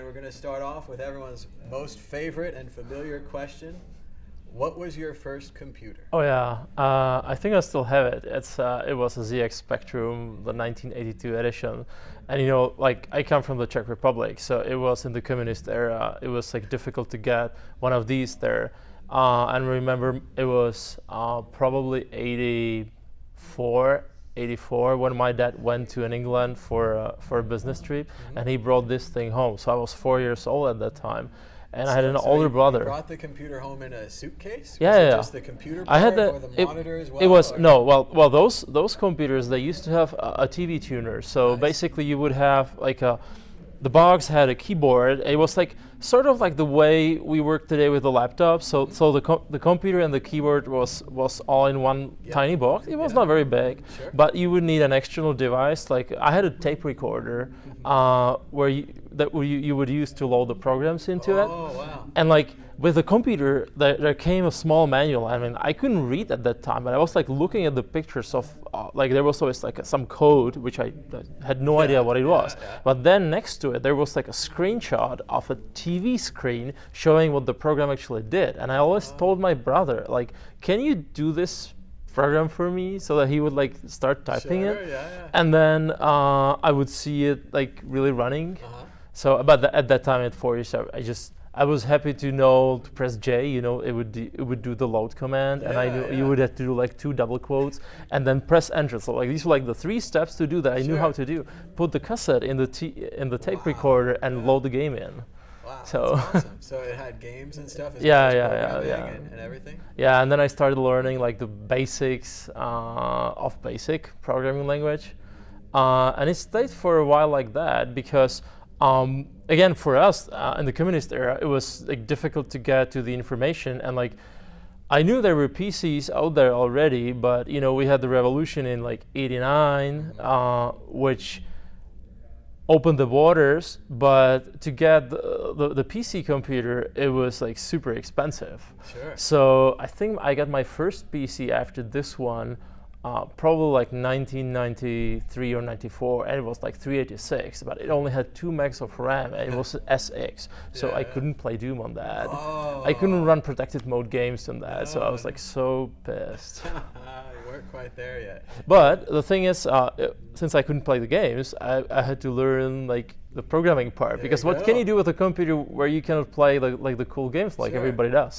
And we're going to start off with everyone's most favorite and familiar question. What was your first computer? Oh yeah, I think I still have it. It was a ZX Spectrum, the 1982 edition, and like I come from the Czech Republic, so it was in the communist era. It was like difficult to get one of these there, and remember it was probably 84 when my dad went to England for a business trip, and he brought this thing home. So I was 4 years old at that time. And I had an older brother. You brought the computer home in a suitcase? Yeah, was it yeah. just the computer part or the monitor as well? It was no. Well, those computers, they used to have a TV tuner. So basically, you would have like the box had a keyboard. It was like sort of like the way we work today with the laptop. So the computer and the keyboard was all in one tiny box. It was not very big, but you would need an external device. Like I had a tape recorder where you would use to load the programs into it. Oh wow! And like with the computer, there came a small manual. I mean, I couldn't read at that time, but I was like looking at the pictures of like there was always like some code which I had no idea what it was. But then next to it, there was like a screenshot of a TV screen showing what the program actually did. And I always told my brother, like, can you do this program for me, so that he would like start typing it, and then I would see it like really running. So, but at that time at 4 years, I was happy to know to press J. It would do the load command, and I knew you would have to do like 2 double quotes, and then press enter. So like these were like the 3 steps to do that. I knew how to do. Put the cassette in the tape recorder and load the game in. Wow, so that's awesome. So it had games and stuff as and everything? Yeah, and then I started learning like the basics of basic programming language. And it stayed for a while like that because, again, for us in the communist era, it was like difficult to get to the information. And like, I knew there were PCs out there already, but we had the revolution in like '89, which opened the waters, but to get the PC computer, it was like super expensive. Sure. So I think I got my first PC after this one, probably like 1993 or 94, and it was like 386, but it only had 2 megs of RAM, and it was SX, so I couldn't play Doom on that. I couldn't run protected mode games on that, so I was like so pissed. You weren't quite there yet. But the thing is, since I couldn't play the games, I had to learn like the programming part, because what can you do with a computer where you cannot play the cool games like everybody does?